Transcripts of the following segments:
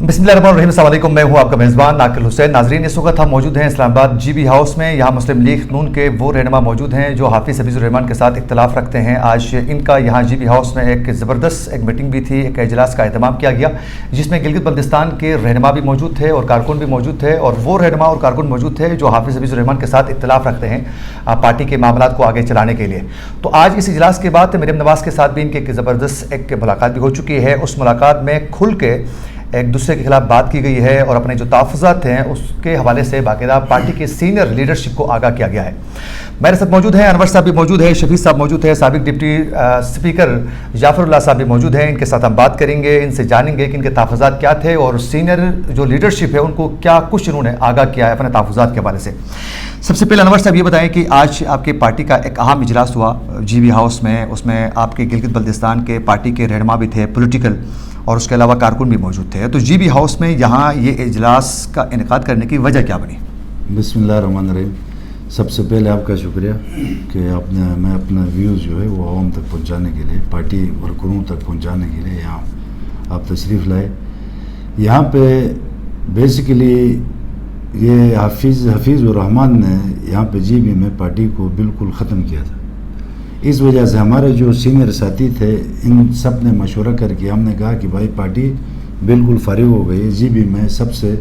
بسم اللہ الرحمن الرحیم، السلام علیکم، میں ہوں آپ کا میزبان ناقل حسین۔ ناظرین، اس وقت ہم موجود ہیں اسلام آباد جی بی ہاؤس میں۔ یہاں مسلم لیگ نون کے وہ رہنما موجود ہیں جو حافظ حفیظ الرحمان کے ساتھ اختلاف رکھتے ہیں۔ آج ان کا یہاں جی بی ہاؤس میں ایک زبردست میٹنگ بھی تھی، ایک اجلاس کا اہتمام کیا گیا جس میں گلگت بلتستان کے رہنما بھی موجود تھے اور کارکن بھی موجود تھے، اور وہ رہنما اور کارکن موجود تھے جو حافظ حفیظ الرحمان کے ساتھ اختلاف رکھتے ہیں پارٹی کے معاملات کو آگے چلانے کے لیے۔ تو آج اس اجلاس کے بعد مریم نواز کے ساتھ بھی ان کی ایک زبردست ایک ملاقات بھی ہو چکی ہے۔ اس ملاقات میں کھل کے ایک دوسرے کے خلاف بات کی گئی ہے اور اپنے جو تحفظات ہیں اس کے حوالے سے باقاعدہ پارٹی کے سینئر لیڈرشپ کو آگاہ کیا گیا ہے۔ میرے ساتھ موجود ہیں انور صاحب بھی موجود ہے، شفیع صاحب موجود ہے، سابق ڈپٹی اسپیکر جعفر اللہ صاحب بھی موجود ہیں۔ ان کے ساتھ ہم بات کریں گے، ان سے جانیں گے کہ ان کے تحفظات کیا تھے اور سینئر جو لیڈرشپ ہے ان کو کیا کچھ انہوں نے آگاہ کیا ہے اپنے تحفظات کے حوالے سے۔ سب سے پہلے انور صاحب یہ بتائیں کہ آج آپ کی پارٹی کا ایک اہم اجلاس ہوا جی بی ہاؤس میں، اس میں آپ کے گلگت بلتستان کے پارٹی کے رہنما بھی تھے پولیٹیکل، اور اس کے علاوہ کارکن بھی موجود تھے۔ تو جی بی ہاؤس میں یہاں یہ اجلاس کا انعقاد کرنے کی وجہ کیا بنی؟ بسم اللہ الرحمن الرحیم۔ سب سے پہلے آپ کا شکریہ کہ میں اپنا ویوز جو ہے وہ عوام تک پہنچانے کے لیے، پارٹی ورکروں تک پہنچانے کے لیے یہاں آپ تشریف لائے۔ یہاں پہ بیسیکلی یہ حافظ الرحمان نے یہاں پہ جی بی میں پارٹی کو بالکل ختم کیا تھا۔ اس وجہ سے ہمارے جو سینئر ساتھی تھے ان سب نے مشورہ کر کے ہم نے کہا کہ بھائی پارٹی بالکل فارغ ہو گئی۔ جی بی میں سب سے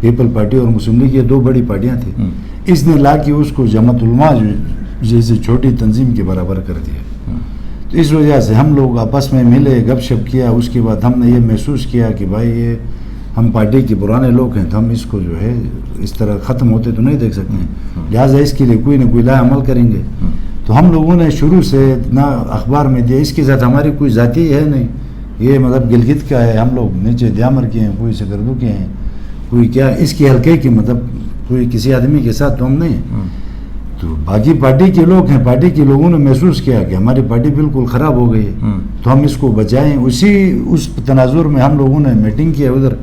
پیپل پارٹی اور مسلم لیگ یہ دو بڑی پارٹیاں تھیں، اس نے لا کے اس کو جماعت علماء جیسے چھوٹی تنظیم کے برابر کر دیا۔ تو اس وجہ سے ہم لوگ آپس میں ملے، گپ شپ کیا، اس کے بعد ہم نے یہ محسوس کیا کہ بھائی یہ ہم پارٹی کے پرانے لوگ ہیں تو ہم اس کو جو ہے اس طرح ختم ہوتے تو نہیں دیکھ سکتے ہیں، لہٰذا اس کے لیے کوئی نہ کوئی لائے عمل کریں گے۔ تو ہم لوگوں نے شروع سے نہ اخبار میں دیا، اس کے ساتھ ہماری کوئی ذاتی ہے نہیں، یہ مطلب گلگت کا ہے، ہم لوگ نیچے دیامر کے ہیں، کوئی سکردو کے ہیں، کوئی کیا اس کے حلقے کی، مطلب کوئی کسی آدمی کے ساتھ تو ہم نہیں ہیں۔ تو باقی پارٹی کے لوگ ہیں، پارٹی کے لوگوں نے محسوس کیا کہ ہماری پارٹی بالکل خراب ہو گئی ہے تو ہم اس کو بچائیں۔ اس تناظر میں ہم لوگوں نے میٹنگ کیا، ادھر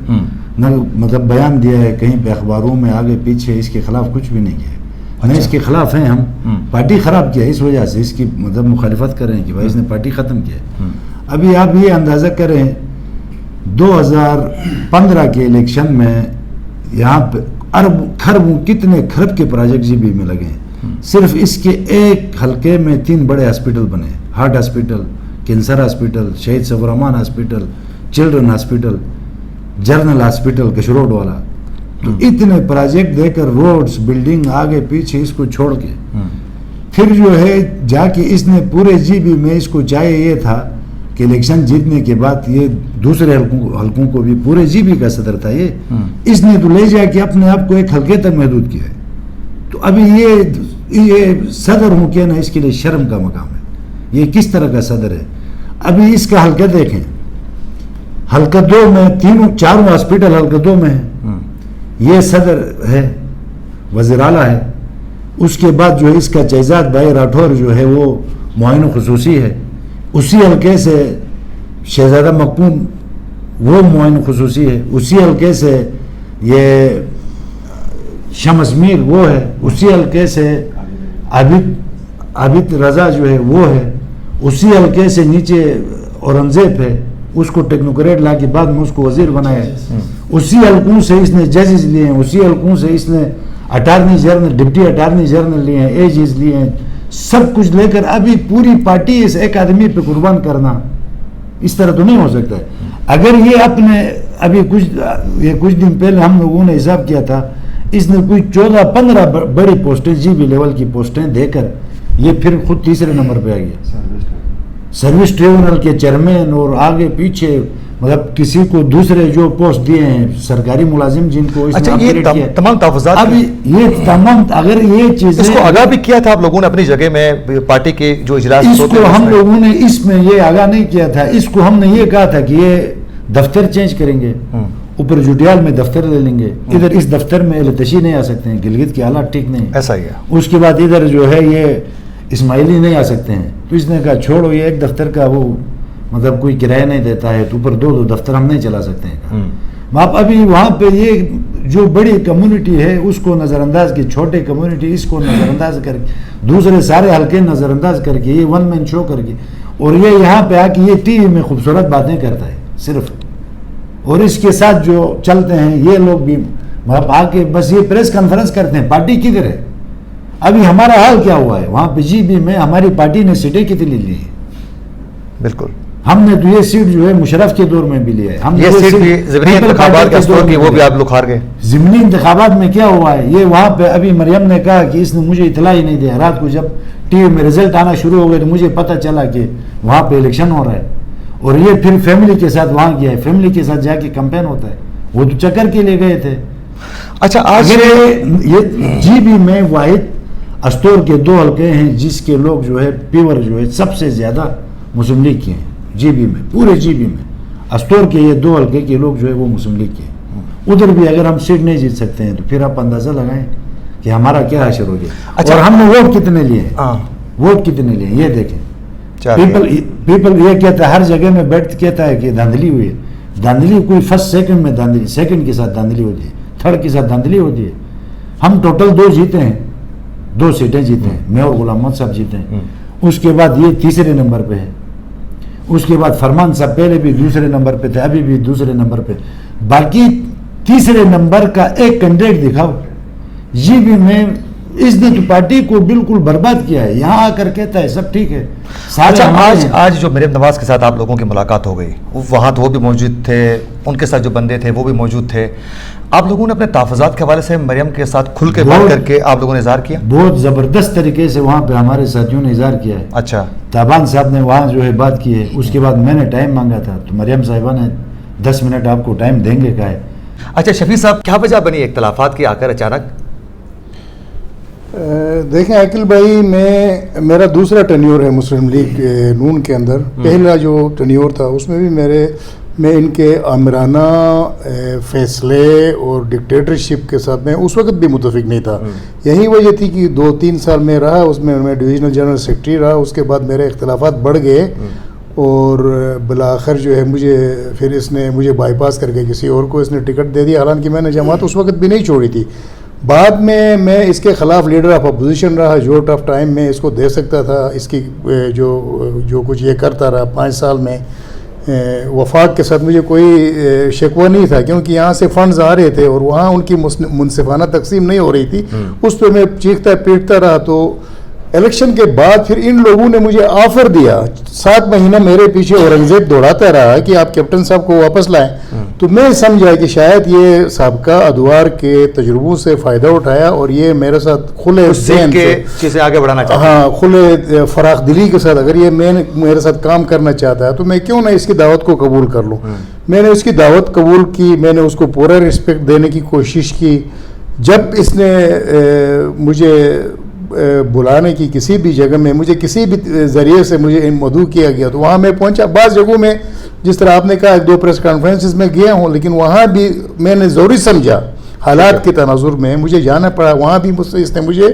نہ مطلب بیان دیا ہے، کہیں پہ اخباروں میں آگے پیچھے اس کے خلاف کچھ بھی نہیں کیا، نہیں اس کے خلاف ہیں ہم، پارٹی خراب کیا اس وجہ سے اس کی مطلب مخالفت کر رہے ہیں کہ بھائی اس نے پارٹی ختم کیا۔ ابھی آپ یہ اندازہ کریں 2015 کے الیکشن میں یہاں پہ خربوں کتنے خرب کے پروجیکٹ جی بی میں لگے ہیں، صرف اس کے ایک حلقے میں 3 بڑے ہاسپٹل بنے، heart hospital, cancer hospital, Shaheed Safoor Rehman hospital, children hospital, general hospital کشروڈ والا۔ تو اتنے پروجیکٹ دے کر روڈز بلڈنگ آگے پیچھے اس کو چھوڑ کے پھر جو ہے جا کے اس نے پورے جی بی میں اس کو چاہیے یہ تھا کہ الیکشن جیتنے کے بعد یہ دوسرے حلقوں کو بھی، پورے جی بی کا صدر تھا یہ، اس نے تو لے جا کے اپنے آپ کو ایک حلقے تک محدود کیا ہے۔ تو ابھی یہ صدر ہوں کیا نا، اس کے لیے شرم کا مقام ہے، یہ کس طرح کا صدر ہے۔ ابھی اس کا حلقہ دیکھیں، حلقہ 2 میں چاروں ہاسپٹل حلقہ 2 میں ہے، یہ صدر ہے، وزیر اعلیٰ ہے، اس کے بعد جو ہے اس کا شہزاد بھائی راٹھور جو ہے وہ معاون خصوصی ہے، اسی حلقے سے شہزادہ مقپون وہ معاون خصوصی ہے، اسی حلقے سے یہ شمس میر وہ ہے، اسی حلقے سے عابد رضا جو ہے وہ ہے، اسی حلقے سے نیچے اورنگزیب ہے، اس کو ٹیکنوکریٹ لا کے بعد میں اس کو وزیر بنایا ہے، اسی حلقوں سے اس نے ججز لیے ہیں، اسی حلقوں سے اس نے attorney general, deputy attorney general لیے ہیں، اے جیز لیے ہیں، سب کچھ لے کر ابھی پوری پارٹی اس ایک آدمی پہ قربان کرنا اس طرح تو نہیں ہو سکتا ہے۔ اگر یہ اپنے ابھی کچھ دن پہلے ہم لوگوں نے حساب کیا تھا، اس نے کوئی 14-15 بڑی پوسٹیں جی بی لیول کی پوسٹیں دے کر یہ پھر خود تیسرے نمبر پہ آ گیا، سروس ٹریبونل کے چیئرمین اور آگے پیچھے مطلب کسی کو دوسرے جو پوسٹ دیے ہیں سرکاری ملازم جن کو اس نے یہ تمام تحفظات، اب یہ تمام اگر یہ چیزیں اس کو آگاہ بھی کیا تھا آپ لوگوں نے اپنی جگہ میں پارٹی کے جو اجلاس، اس کو ہم لوگوں نے اس میں یہ آگاہ نہیں کیا تھا، اس کو ہم نے یہ کہا تھا کہ یہ دفتر چینج کریں گے، اوپر جوڈیال میں دفتر لے لیں گے، ادھر اس دفتر میں اہل نہیں آ سکتے ہیں، گلگت کے حالات ٹھیک نہیں، ایسا ہی ہے، اس کے بعد ادھر جو ہے یہ اسماعیلی نہیں آ سکتے ہیں، تو اس نے کہا چھوڑو یہ ایک دفتر کا وہ مطلب کوئی کرایہ نہیں دیتا ہے تو اوپر 2 دفتر ہم نہیں چلا سکتے ہیں۔ آپ ابھی وہاں پہ یہ جو بڑی کمیونٹی ہے اس کو نظر انداز کی، چھوٹے کمیونٹی اس کو نظر انداز کر کے، دوسرے سارے حلقے نظر انداز کر کے، یہ 1 مین شو کر کے، اور یہ یہاں پہ آ کے یہ ٹی وی میں خوبصورت باتیں کرتا ہے صرف، اور اس کے ساتھ جو چلتے ہیں یہ لوگ بھی آ کے بس یہ پریس کانفرنس کرتے ہیں. پارٹی کدھر ہے؟ ابھی ہمارا حال کیا ہوا ہے وہاں پہ جی بی میں ہماری پارٹی نے سیٹیں کتنی لی ہیں؟ بالکل. ہم نے تو یہ سیٹ جو ہے مشرف کے دور میں بھی لیا ہے. ہم یہ سیٹ بھی ضمنی انتخابات کے دور کی وہ بھی آپ لوگ ہار گئے. ضمنی انتخابات میں کیا ہوا ہے یہ وہاں پہ ابھی مریم نے کہا کہ اس نے مجھے اطلاع ہی نہیں دیا. رات کو جب ٹی وی میں رزلٹ آنا شروع ہو گئے تو مجھے پتہ چلا کہ وہاں پہ الیکشن ہو رہا ہے. اور یہ پھر فیملی کے ساتھ وہاں گیا ہے, فیملی کے ساتھ جا کے کمپین ہوتا ہے. وہ تو چکر کے لیے گئے تھے. اچھا آج یہ جی بی میں واحد استور کے 2 حلقے ہیں جس کے لوگ جو ہے پیور جو ہے سب سے زیادہ مسلم لیگ کے ہیں. جی بی میں پورے جی بی میں استور کے یہ 2 حلقے کے لوگ جو ہے وہ مسلم لیگ کے ہیں. ادھر بھی اگر ہم سیٹ نہیں جیت سکتے ہیں تو پھر آپ اندازہ لگائیں کہ ہمارا کیا حشر ہو گیا. اچھا, اور ہم نے ووٹ کتنے لیے ہیں, ووٹ کتنے لیے یہ دیکھیں. پیپل یہ کہتا ہے ہر جگہ میں بیٹھ کہتا ہے کہ دھاندلی ہوئی ہے. دھاندلی کوئی فرسٹ سیکنڈ میں دھاندلی, سیکنڈ کے ساتھ دھاندلی ہوتی ہے, تھرڈ کے ساتھ دھاندلی ہوتی ہے. ہم ٹوٹل 2 جیتے ہیں, 2 سیٹیں جیتے ہیں. میں اور غلام محمد صاحب جیتے ہیں. اس کے بعد یہ تیسرے نمبر پہ ہے. اس کے بعد فرمان صاحب پہلے بھی دوسرے نمبر پہ تھے, ابھی بھی دوسرے نمبر پہ. باقی تیسرے نمبر کا ایک کینڈیڈیٹ دکھاؤ. جی بھی میں اس نے تو پارٹی کو بالکل برباد کیا ہے. یہاں آ کر کہتا ہے سب ٹھیک ہے. آج جو مریم نواز کے ساتھ آپ لوگوں کی ملاقات ہو گئی, وہاں تو وہ بھی موجود تھے, ان کے ساتھ جو بندے تھے وہ بھی موجود تھے. آپ لوگوں نے اپنے تحفظات کے حوالے سے مریم کے ساتھ کھل کے بات کر کے آپ لوگوں نے اظہار کیا؟ بہت زبردست طریقے سے وہاں پہ ہمارے ساتھیوں نے اظہار کیا ہے. اچھا, تابان صاحب نے وہاں جو ہے بات کی ہے. اس کے بعد میں نے ٹائم مانگا تھا تو مریم صاحبہ نے 10 منٹ آپ کو ٹائم دیں گے کہا ہے. اچھا شفیع صاحب, کیا وجہ بنی اختلافات کی آ کر اچانک؟ دیکھیں عاقل بھائی, میرا دوسرا ٹینیور ہے مسلم لیگ نون کے اندر. پہلا جو ٹینیور تھا اس میں بھی میں ان کے آمرانہ فیصلے اور ڈکٹیٹرشپ کے ساتھ میں اس وقت بھی متفق نہیں تھا. یہی وجہ تھی کہ 2-3 سال میں رہا, اس میں ڈویژنل جنرل سیکرٹری رہا. اس کے بعد میرے اختلافات بڑھ گئے اور بالآخر جو ہے پھر اس نے مجھے بائی پاس کر کے کسی اور کو اس نے ٹکٹ دے دیا. حالانکہ میں نے جماعت اس وقت بھی نہیں چھوڑی تھی. بعد میں اس کے خلاف لیڈر آف اپوزیشن رہا. جو ٹف ٹائم میں اس کو دے سکتا تھا, اس کی جو کچھ یہ کرتا رہا 5 سال میں. وفاق کے ساتھ مجھے کوئی شکوہ نہیں تھا کیونکہ یہاں سے فنڈز آ رہے تھے اور وہاں ان کی منصفانہ تقسیم نہیں ہو رہی تھی. اس پہ میں چیختا پیٹتا رہا. تو الیکشن کے بعد پھر ان لوگوں نے مجھے آفر دیا. 7 مہینہ میرے پیچھے اورنگزیب دوڑاتا رہا کہ آپ کیپٹن صاحب کو واپس لائیں. تو میں سمجھا کہ شاید یہ سابقہ ادوار کے تجربوں سے فائدہ اٹھایا اور یہ میرے ساتھ کھلے ذہن سے چیزیں آگے بڑھانا چاہتا ہے. ہاں, کھلے فراخ دلی کے ساتھ اگر یہ میرے ساتھ کام کرنا چاہتا ہے تو میں کیوں نہ اس کی دعوت کو قبول کر لوں. میں نے اس کی دعوت قبول کی. میں نے اس کو پورا رسپیکٹ دینے کی کوشش کی. جب اس نے مجھے بلانے کی کسی بھی جگہ میں مجھے کسی بھی ذریعے سے مجھے مدعو کیا گیا تو وہاں میں پہنچا. بعض جگہوں میں جس طرح آپ نے کہا 2 پریس کانفرنسز میں گیا ہوں, لیکن وہاں بھی میں نے ضروری سمجھا حالات کے تناظر میں مجھے جانا پڑا. وہاں بھی اس نے مجھے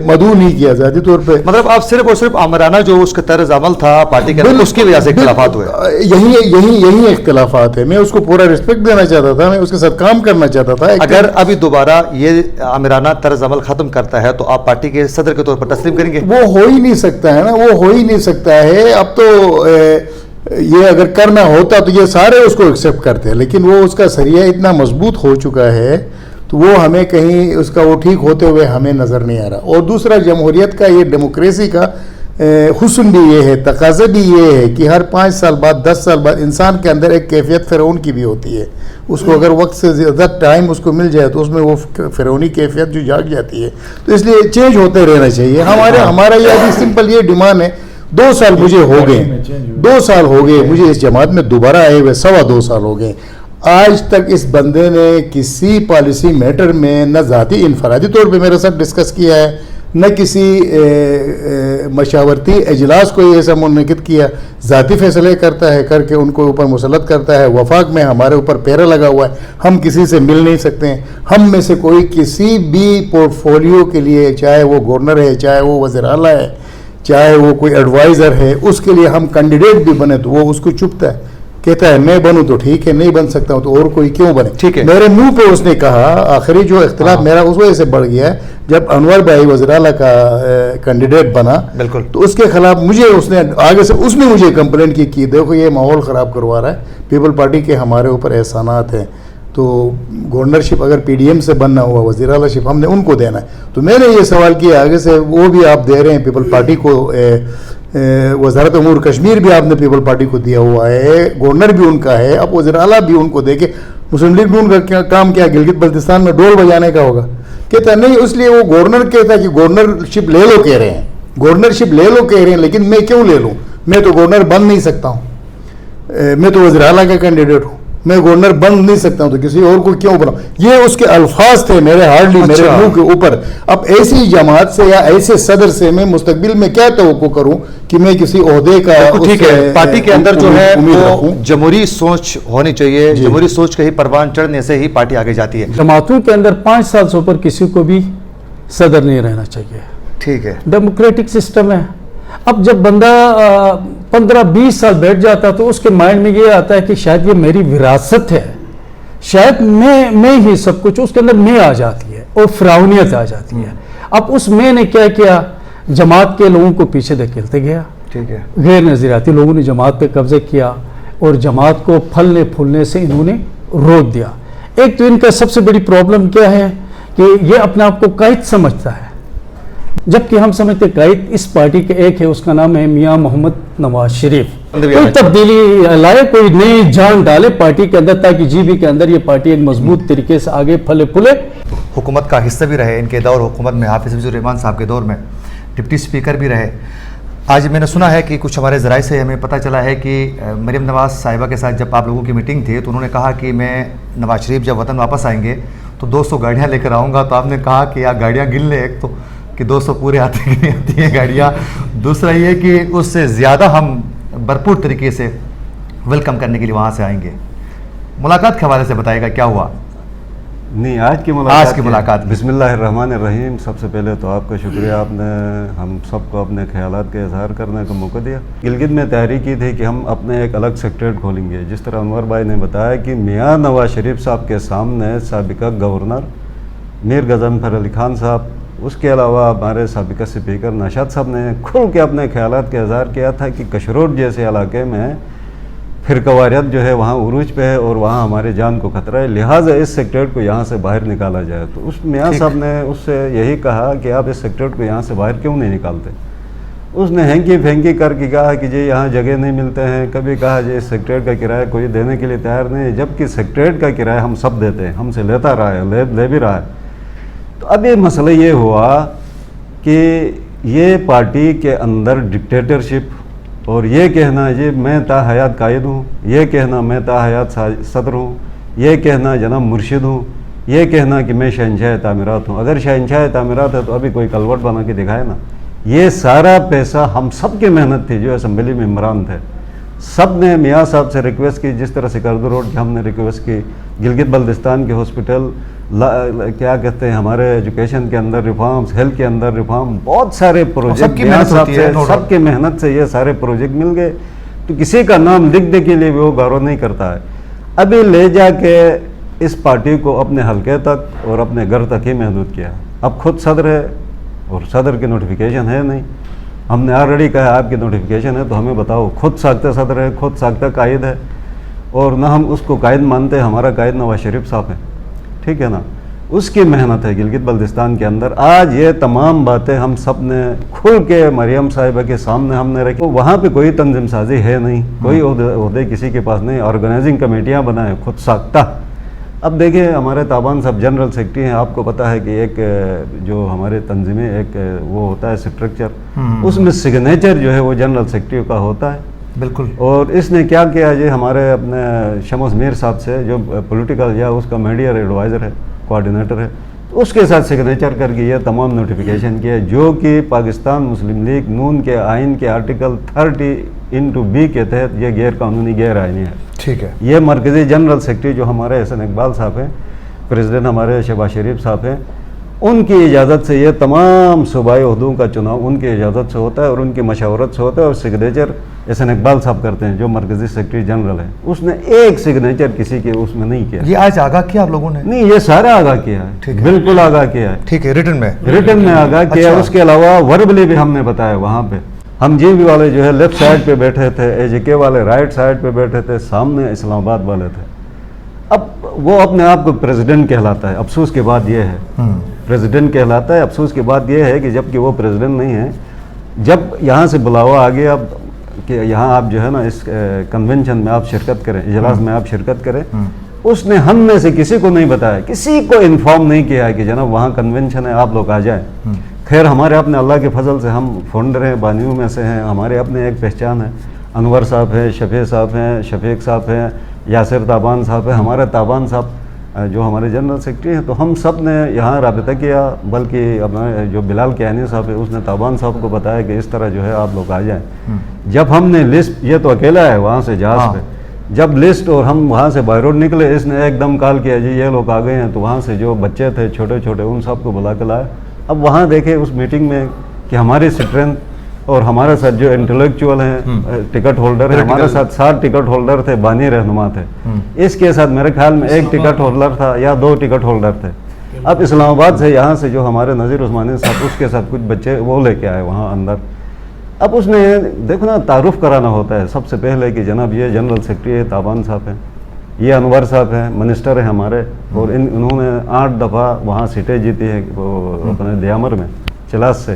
مدعو نہیں کیا ذاتی طور پہ. مطلب آپ صرف اور صرف آمرانہ جو اس کا طرز عمل تھا پارٹی کے اس کی وجہ سے اختلافات ہوئے. یہی اختلافات ہے. میں اس کو پورا رسپیکٹ دینا چاہتا تھا, میں اس کے ساتھ کام کرنا چاہتا تھا. اگر ابھی دوبارہ یہ آمرانہ طرز عمل ختم کرتا ہے تو آپ پارٹی کے صدر کے طور پر تسلیم کریں گے؟ وہ ہو ہی نہیں سکتا ہے نا, وہ ہو ہی نہیں سکتا ہے. اب تو یہ اگر کرنا ہوتا تو یہ سارے اس کو ایکسیپٹ کرتے ہیں, لیکن وہ اس کا سریہ اتنا مضبوط ہو چکا ہے تو وہ ہمیں کہیں اس کا وہ ٹھیک ہوتے ہوئے ہمیں نظر نہیں آ رہا. اور دوسرا جمہوریت کا یہ ڈیموکریسی کا حسن بھی یہ ہے, تقاضا بھی یہ ہے کہ ہر 5 سال بعد 10 سال بعد انسان کے اندر ایک کیفیت فرعون کی بھی ہوتی ہے. اس کو اگر وقت سے زیادہ ٹائم اس کو مل جائے تو اس میں وہ فرعونی کیفیت جو جاگ جاتی ہے. تو اس لیے چینج ہوتے رہنا چاہیے. ہمارا یہ ابھی سمپل یہ ڈیمانڈ ہے. 2 سال مجھے ہو گئے, 2 سال ہو گئے مجھے اس جماعت میں دوبارہ آئے ہوئے, 2.25 سال ہو گئے. آج تک اس بندے نے کسی پالیسی میٹر میں نہ ذاتی انفرادی طور پہ میرے ساتھ ڈسکس کیا ہے, نہ کسی مشاورتی اجلاس کو ایسا منعقد کیا. ذاتی فیصلے کرتا ہے, کر کے ان کو اوپر مسلط کرتا ہے. وفاق میں ہمارے اوپر پیرا لگا ہوا ہے, ہم کسی سے مل نہیں سکتے ہیں. ہم میں سے کوئی کسی بھی پورٹ فولیو کے لیے, چاہے وہ گورنر ہے, چاہے وہ وزیر اعلیٰ ہے, چاہے وہ کوئی ایڈوائزر ہے, اس کے لیے ہم کینڈیڈیٹ بھی بنے تو وہ اس کو چپتا ہے, کہتا ہے میں بنوں تو ٹھیک ہے, نہیں بن سکتا ہوں تو اور کوئی کیوں بنے. ٹھیک ہے, میرے منہ پہ اس نے کہا. آخری جو اختلاف میرا اس وجہ سے بڑھ گیا ہے جب انور بھائی وزیر اعلیٰ کا کینڈیڈیٹ بنا, بالکل, تو اس کے خلاف مجھے اس نے آگے سے اس نے مجھے کمپلینٹ کی دیکھو یہ ماحول خراب کروا رہا ہے. پیپل پارٹی کے ہمارے اوپر احسانات ہیں، تو گورنرشپ اگر پی ڈی ایم سے بننا ہوا، وزیر اعلیٰ شپ ہم نے ان کو دینا ہے. تو میں نے یہ سوال کیا آگے سے، وہ بھی آپ دے رہے ہیں پیپل پارٹی کو، وزارت امور کشمیر بھی آپ نے پیپل پارٹی کو دیا ہوا ہے، گورنر بھی ان کا ہے، اب وزیر اعلیٰ بھی ان کو دے کے مسلم لیگ نون کا کام کیا گلگت بلتستان میں ڈول بجانے کا ہوگا؟ کہتا نہیں، اس لیے وہ گورنر کہتا ہے کہ گورنرشپ لے لو کہہ رہے ہیں، گورنرشپ لے لو کہہ رہے ہیں، لیکن میں کیوں لے لوں؟ میں تو گورنر بن نہیں سکتا ہوں، میں تو وزیر اعلیٰ کا کینڈیڈیٹ ہوں، میں گورنر بن نہیں سکتا ہوں، تو کسی اور کو کیوں بناؤں؟ یہ اس کے الفاظ تھے میرے ہارڈلی میرے منہ کے اوپر. اب ایسی جماعت سے یا ایسے صدر سے میں مستقبل میں کیا توقع کروں کہ میں کسی عہدے کا ٹھیک ہے. پارٹی کے اندر جو ہے وہ جمہوری سوچ ہونی چاہیے، جمہوری سوچ کا ہی پروان چڑھنے سے ہی پارٹی آگے جاتی ہے. جماعتوں کے اندر 5 سال سے اوپر کسی کو بھی صدر نہیں رہنا چاہیے. ٹھیک ہے، ڈیموکریٹک سسٹم ہے. اب جب بندہ 15-20 سال بیٹھ جاتا ہے تو اس کے مائنڈ میں یہ آتا ہے کہ شاید یہ میری وراثت ہے، شاید میں ہی سب کچھ، اس کے اندر میں آ جاتی ہے اور فرعونیت آ جاتی ہے. اب اس میں نے کیا کیا؟ جماعت کے لوگوں کو پیچھے دھکیلتے گیا. ٹھیک ہے، غیر نظریاتی لوگوں نے جماعت پہ قبضے کیا اور جماعت کو پھلنے پھولنے سے انہوں نے روک دیا. ایک تو ان کا سب سے بڑی پرابلم کیا ہے کہ یہ اپنے آپ کو قائد سمجھتا ہے، جبکہ ہم سمجھتے قائد اس پارٹی کے ایک ہے، اس کا نام ہے میاں محمد نواز شریف. کوئی تبدیلی لائے، کوئی نئی جان ڈالے پارٹی کے اندر تاکہ جی بی کے اندر یہ پارٹی ایک مضبوط طریقے سے آگے پھلے پھولے. حکومت کا حصہ بھی رہے ان کے دور حکومت میں، حافظ حفیظ الرحمان صاحب کے دور میں ڈپٹی اسپیکر بھی رہے. آج میں نے سنا ہے کہ کچھ ہمارے ذرائع سے ہمیں پتہ چلا ہے کہ مریم نواز صاحبہ کے ساتھ جب آپ لوگوں کی میٹنگ تھی تو انہوں نے کہا کہ میں نواز شریف جب وطن واپس آئیں گے تو 200 گاڑیاں لے کر آؤں گا. تو آپ نے کہا کہ آپ گاڑیاں گن لیں، ایک تو کہ 200 پورے آتے کہ نہیں آتی ہیں گاڑیاں، دوسرا یہ کہ اس سے زیادہ ہم بھرپور طریقے سے ویلکم کرنے کے لیے وہاں سے آئیں گے. ملاقات کے حوالے سے بتائے گا کیا ہوا؟ نہیں، آج کی ملاقات بسم اللہ الرحمن الرحیم. سب سے پہلے تو آپ کا شکریہ، آپ نے ہم سب کو اپنے خیالات کا اظہار کرنے کا موقع دیا. گلگت میں تحریک کی تھی کہ ہم اپنے ایک الگ سیکٹریٹ کھولیں گے. جس طرح انور بھائی نے بتایا کہ میاں نواز شریف صاحب کے سامنے سابقہ گورنر میر غضنفر علی خان صاحب، اس کے علاوہ ہمارے سابقہ اسپیکر نشاط صاحب نے کھل کے اپنے خیالات کا اظہار کیا تھا کہ کشروٹ جیسے علاقے میں فرقواریت جو ہے وہاں عروج پہ ہے اور وہاں ہمارے جان کو خطرہ ہے، لہٰذا اس سیکٹریٹ کو یہاں سے باہر نکالا جائے. تو اس میاں صاحب نے اس سے یہی کہا کہ آپ اس سیکٹریٹ کو یہاں سے باہر کیوں نہیں نکالتے. اس نے ہینکی پھینکی کر کے کہا کہ جی یہاں جگہ نہیں ملتے ہیں، کبھی کہا جی اس سیکٹریٹ کا کرایہ کوئی دینے کے لیے تیار نہیں ہے، جبکہ سیکٹریٹ کا کرایہ ہم سب دیتے ہیں، ہم سے لیتا رہا ہے، لے بھی رہا ہے. تو اب یہ مسئلہ یہ ہوا کہ یہ پارٹی کے اندر ڈکٹیٹرشپ اور یہ کہنا جی میں تا حیات قائد ہوں، یہ کہنا میں تا حیات صدر ہوں، یہ کہنا جناب مرشد ہوں، یہ کہنا کہ میں شہنشاہ تعمیرات ہوں. اگر شہنشاہ تعمیرات ہے تو ابھی کوئی کلوٹ بنا کے دکھائے نا. یہ سارا پیسہ ہم سب کی محنت تھی، جو اسمبلی ممبران تھے سب نے میاں صاحب سے ریکویسٹ کی، جس طرح سکردو روڈ کی ہم نے ریکویسٹ کی، گلگت بلتستان کے ہاسپٹل، کیا کہتے ہیں ہمارے ایجوکیشن کے اندر ریفارمز، ہیلتھ کے اندر ریفارم، بہت سارے پروجیکٹ میاں صاحب سے سب کے محنت سے یہ سارے پروجیکٹ مل گئے. تو کسی کا نام لکھنے کے لیے بھی وہ غور نہیں کرتا ہے. ابھی لے جا کے اس پارٹی کو اپنے حلقے تک اور اپنے گھر تک ہی محدود کیا. اب خود صدر ہے اور صدر کی نوٹیفیکیشن ہے نہیں. ہم نے آلریڈی کہا آپ کی نوٹیفیکیشن ہے تو ہمیں بتاؤ. خود ساختہ صدر ہے، خود ساختہ قائد ہے، اور نہ ہم اس کو قائد مانتے. ہمارا قائد نواز شریف صاحب ہیں، ٹھیک ہے نا. اس کی محنت ہے گلگت بلتستان کے اندر. آج یہ تمام باتیں ہم سب نے کھل کے مریم صاحبہ کے سامنے ہم نے رکھی. وہاں پہ کوئی تنظیم سازی ہے نہیں، کوئی عہدے کسی کے پاس نہیں. آرگنائزنگ کمیٹیاں بنائیں خود ساختہ. اب دیکھیں ہمارے تابان صاحب جنرل سیکرٹری ہیں. آپ کو پتہ ہے کہ ایک جو ہمارے تنظیمیں ایک وہ ہوتا ہے اسٹرکچر، اس میں سگنیچر جو ہے وہ جنرل سیکرٹری کا ہوتا ہے. بالکل. اور اس نے کیا کیا جی، ہمارے اپنے شمس میر صاحب سے جو پولیٹیکل یا اس کا میڈیا ایڈوائزر ہے، کوآرڈینیٹر ہے، تو اس کے ساتھ سگنیچر کر کے یہ تمام نوٹیفیکیشن کیا، جو کہ پاکستان مسلم لیگ نون کے آئین کے آرٹیکل 30(b) کے تحت یہ غیر قانونی غیر آئینی ہے. ٹھیک ہے. یہ مرکزی جنرل سیکرٹری جو ہمارے حسن اقبال صاحب ہیں، پریزیڈنٹ ہمارے شہباز شریف صاحب ہیں، ان کی اجازت سے یہ تمام صوبائی عہدوں کا چناؤ ان کی اجازت سے ہوتا ہے اور ان کی مشاورت سے ہوتا ہے. اور سگنیچر حسن اقبال صاحب کرتے ہیں جو مرکزی سیکرٹری جنرل ہے. اس نے ایک سگنیچر کسی کے اس میں نہیں کیا. یہ آج آگاہ کیا آپ لوگوں نے؟ نہیں، یہ سارا آگاہ کیا ہے، بالکل آگاہ کیا ہے. ٹھیک ہے. ریٹن میں آگاہ کیا. اس کے علاوہ وربلی بھی ہم نے بتایا وہاں پہ. ہم جی بی والے جو ہے لیفٹ سائڈ پہ بیٹھے تھے, اے جے کے والے رائٹ سائڈ پہ بیٹھے تھے, سامنے اسلام آباد والے تھے. اب وہ اپنے آپ کو پریزیڈنٹ کہلاتا ہے. افسوس کی بات یہ ہے, پریزیڈنٹ کہلاتا ہے. افسوس کی بات یہ ہے کہ جب کہ وہ پریزیڈنٹ نہیں ہے, جب یہاں سے بلاوا آ گیا کہ یہاں آپ جو ہے نا اس کنونشن میں آپ شرکت کریں, اجلاس میں آپ شرکت کریں, اس نے ہم میں سے کسی کو نہیں بتایا, کسی کو انفارم نہیں کیا کہ جناب وہاں کنونشن ہے, آپ لوگ آ جائیں. خیر ہمارے اپنے اللہ کے فضل سے ہم فاؤنڈر ہیں, بانیوں میں سے ہیں, ہمارے اپنے ایک پہچان ہے. انور صاحب ہیں, شفیع صاحب ہیں, شفیق صاحب ہیں, یاسر تابان صاحب ہیں, ہمارے تابان صاحب جو ہمارے جنرل سیکرٹری ہیں. تو ہم سب نے یہاں رابطہ کیا, بلکہ اپنا جو بلال کیانی صاحب ہے اس نے تابان صاحب کو بتایا کہ اس طرح جو ہے آپ لوگ آ جائیں. جب ہم نے لسٹ, یہ تو اکیلا ہے وہاں سے جہاز پہ, جب لسٹ اور ہم وہاں سے بائی روڈ نکلے, اس نے ایک دم کال کیا جی یہ لوگ آ گئے ہیں. تو وہاں سے جو بچے تھے چھوٹے چھوٹے ان سب کو بلا کے لائے. اب وہاں دیکھے اس میٹنگ میں کہ ہماری اسٹرینتھ اور ہمارے ساتھ جو انٹلیکچوئل ہیں, ٹکٹ ہولڈر ہیں, ہمارے ساتھ 7 ٹکٹ ہولڈر تھے, بانی رہنما تھے. اس کے ساتھ میرے خیال میں 1 ٹکٹ ہولڈر تھا یا 2 ٹکٹ ہولڈر تھے. اب اسلام آباد سے یہاں سے جو ہمارے نذیر عثمانی صاحب, اس کے ساتھ کچھ بچے وہ لے کے آئے وہاں اندر. اب اس نے دیکھو نا تعارف کرانا ہوتا ہے سب سے پہلے کہ جناب یہ جنرل سیکرٹری ہے تابان صاحب ہیں, یہ انور صاحب ہیں, منسٹر ہیں ہمارے, اور انہوں نے 8 دفعہ وہاں سیٹیں جیتی ہیں وہ اپنے دیامر میں چلاس سے.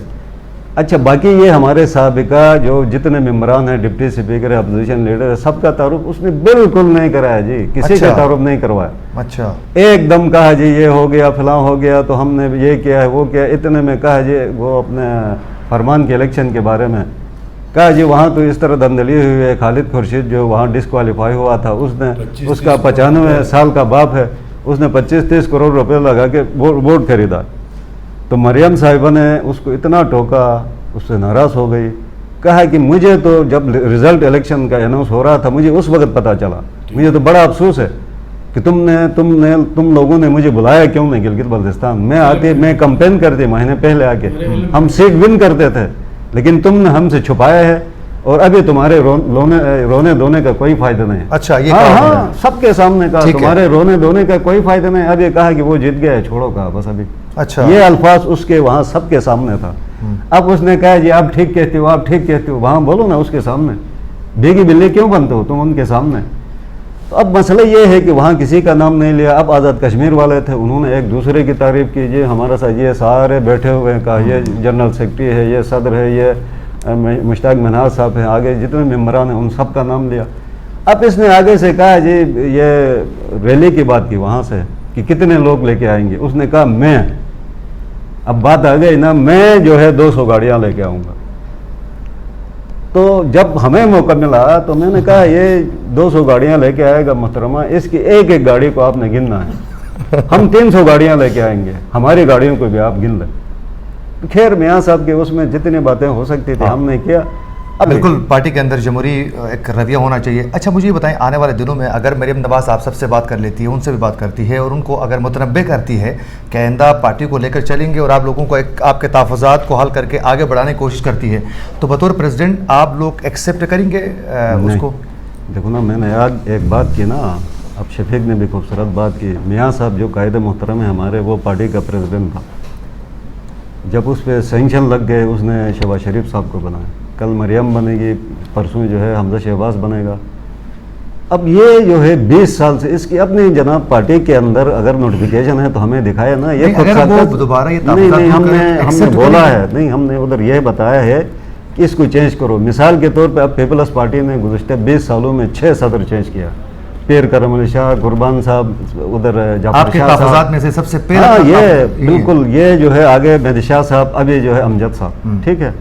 اچھا باقی یہ ہمارے سابقہ جو جتنے ممبران ہیں, ڈپٹی اسپیکر ہے, اپوزیشن لیڈر ہے, سب کا تعارف اس نے بالکل نہیں کرایا جی, کسی کا تعارف نہیں کروایا. اچھا ایک دم کہا جی یہ ہو گیا فلاں ہو گیا تو ہم نے یہ کیا ہے وہ کیا. اتنے میں کہا جی وہ اپنے فرمان کے الیکشن کے بارے میں کہا جی وہاں تو اس طرح دھندلی ہوئی ہے. خالد خورشید جو وہاں ڈسکوالیفائی ہوا تھا, اس نے اس کا 95 سال کا باپ ہے, اس نے 25-30 کروڑ روپے لگا کے ووٹ خریدا. تو مریم صاحبہ نے اس کو اتنا ٹوکا, اس سے ناراض ہو گئی. کہا کہ مجھے تو جب رزلٹ الیکشن کا اناؤنس ہو رہا تھا مجھے اس وقت پتہ چلا, مجھے تو بڑا افسوس ہے کہ تم لوگوں نے مجھے بلایا کیوں نہیں گلگت بلتستان میں آتے. میں کمپین کرتے مہینے پہلے آ کے, ہم سیٹ ون کرتے تھے, لیکن تم نے ہم سے چھپایا ہے اور ابھی تمہارے رونے دھونے کا کوئی فائدہ نہیں. اچھا یہ ہاں سب کے سامنے کہا تمہارے رونے دھونے کا کوئی فائدہ نہیں. اب یہ کہا کہ وہ جیت گیا ہے, چھوڑو کہا بس ابھی. اچھا یہ الفاظ اس کے وہاں سب کے سامنے تھا. اب اس نے کہا جی آپ ٹھیک کہتے ہو, آپ ٹھیک کہتے ہو, وہاں بولو نا اس کے سامنے, بھیگی بلی کیوں بنتے ہو تم ان کے سامنے. تو اب مسئلہ یہ ہے کہ وہاں کسی کا نام نہیں لیا. اب آزاد کشمیر والے تھے, انہوں نے ایک دوسرے کی تعریف کی, جی ہمارا ساتھ یہ سارے بیٹھے ہوئے ہیں, کہا یہ جنرل سیکرٹری ہے, یہ صدر ہے, یہ مشتاق منہاج صاحب ہیں, آگے جتنے ممبران ہیں ان سب کا نام لیا. اب اس نے آگے سے کہا جی یہ ریلی کی بات کی وہاں سے کہ کتنے لوگ لے کے آئیں گے. اس نے کہا میں, اب بات آ گئی نا, میں جو ہے 200 گاڑیاں لے کے آؤں گا. تو جب ہمیں موقع ملا تو میں نے کہا یہ 200 گاڑیاں لے کے آئے گا محترمہ, اس کی ایک ایک گاڑی کو آپ نے گننا ہے. ہم 300 گاڑیاں لے کے آئیں گے, ہماری گاڑیوں کو بھی آپ گن لیں. خیر میاں صاحب کے اس میں جتنی باتیں ہو سکتی تھی ہم نے کیا. بالکل پارٹی کے اندر جمہوری ایک رویہ ہونا چاہیے. اچھا مجھے یہ بتائیں, آنے والے دنوں میں اگر مریم نواز آپ سب سے بات کر لیتی ہے, ان سے بھی بات کرتی ہے اور ان کو اگر متنبع کرتی ہے کہ آئندہ پارٹی کو لے کر چلیں گے اور آپ لوگوں کو آپ کے تحفظات کو حل کر کے آگے بڑھانے کی کوشش کرتی ہے, تو بطور پریزیڈنٹ آپ لوگ ایکسیپٹ کریں گے اس کو؟ دیکھو نا میں نے آج ایک بات کی نا, اب شفیق نے بھی خوبصورت بات کی. میاں صاحب جو قائد محترم ہے ہمارے, وہ پارٹی کا پریزیڈنٹ تھا. جب اس پہ سینکشن لگ گئے اس نے شہباز شریف صاحب کو بنایا, کل مریم بنے گی, پرسوں جو ہے حمزہ شہباز بنے گا. اب یہ جو ہے 20 سال سے اس کی اپنی جناب پارٹی کے اندر اگر نوٹیفیکیشن ہے تو ہمیں دکھائے نا. یہ نہیں ہم نے بولا ہے, نہیں ہم نے ادھر یہ بتایا ہے کہ اس کو چینج کرو. مثال کے طور پہ اب پیپلز پارٹی نے گزشتہ 20 سالوں میں 6 صدر چینج کیا. پیر کرم علی شاہ, قربان صاحب, ادھر آپ کے تحفظات میں سے سب سے پہلا یہ بالکل یہ جو ہے آگے مہدی شاہ صاحب, ابھی جو ہے امجد صاحب. ٹھیک ہے,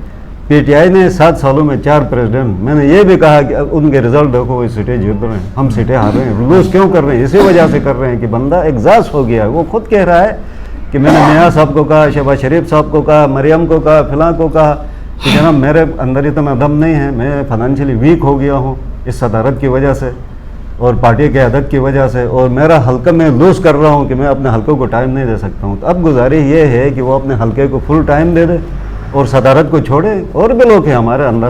پی ٹی آئی نے 7 سالوں میں 4 پریزیڈنٹ. میں نے یہ بھی کہا کہ ان کے رزلٹ دیکھو, وہ سیٹیں جیت رہے ہیں, ہم سیٹیں ہار رہے ہیں. لوز کیوں کر رہے ہیں؟ اسی وجہ سے کر رہے ہیں کہ بندہ ایگزاسٹ ہو گیا ہے. وہ خود کہہ رہا ہے کہ میں نے میاں صاحب کو کہا, شہباز شریف صاحب کو کہا, مریم کو کہا, فلاں کو کہا کہ جناب میرے اندر اتنا دم نہیں ہے, میں فائنینشلی ویک ہو گیا ہوں اس صدارت کی وجہ سے اور پارٹی کے عدد کی وجہ سے, اور میرا حلقہ میں لوز کر رہا ہوں کہ میں اپنے حلقوں کو ٹائم نہیں دے سکتا ہوں. تو اب گزارش یہ ہے کہ وہ اپنے حلقے کو فل ٹائم دے دے اور صدارت کو چھوڑے. اور بھی لوگ ہیں ہمارے اندر,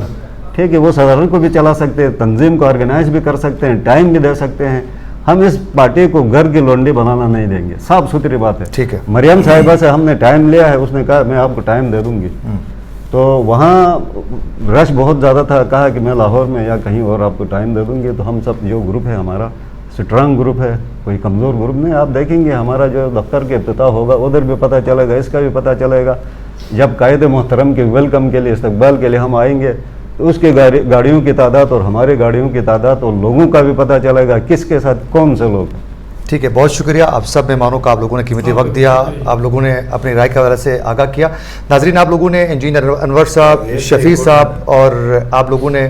ٹھیک ہے, وہ صدارت کو بھی چلا سکتے ہیں, تنظیم کو آرگنائز بھی کر سکتے ہیں, ٹائم بھی دے سکتے ہیں. ہم اس پارٹی کو گھر کی لونڈی بنانا نہیں دیں گے, صاف ستھری بات ہے. ٹھیک ہے, مریم صاحبہ سے ہم نے ٹائم لیا ہے, اس نے کہا میں آپ کو ٹائم دے دوں گی. تو وہاں رش بہت زیادہ تھا. کہا کہ میں لاہور میں یا کہیں اور آپ کو ٹائم دے دوں گی. تو ہم سب جو گروپ ہے ہمارا اسٹرانگ گروپ ہے, کوئی کمزور گروپ نہیں. آپ دیکھیں گے ہمارا جو دفتر کے افتتاح ہوگا ادھر بھی پتہ چلے گا, اس کا بھی پتہ چلے گا. جب قائد محترم کے ویلکم کے لیے, استقبال کے لیے ہم آئیں گے تو اس کے گاڑیوں کی تعداد اور ہمارے گاڑیوں کی تعداد اور لوگوں کا بھی پتہ چلے گا کس کے ساتھ کون سے لوگ ہیں. ٹھیک ہے, بہت شکریہ آپ سب مہمانوں کا. آپ لوگوں نے قیمتی وقت دیا, آپ لوگوں نے اپنی رائے کے حوالے سے آگاہ کیا. ناظرین, آپ لوگوں نے انجینئر انور صاحب, شفیع صاحب اور آپ لوگوں نے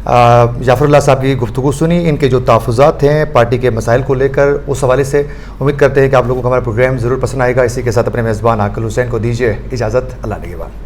جعفر اللہ صاحب کی گفتگو سنی. ان کے جو تحفظات ہیں پارٹی کے مسائل کو لے کر, اس حوالے سے امید کرتے ہیں کہ آپ لوگوں کو ہمارا پروگرام ضرور پسند آئے گا. اسی کے ساتھ اپنے میزبان عاقل حسین کو دیجیے اجازت. اللہ نگہبان.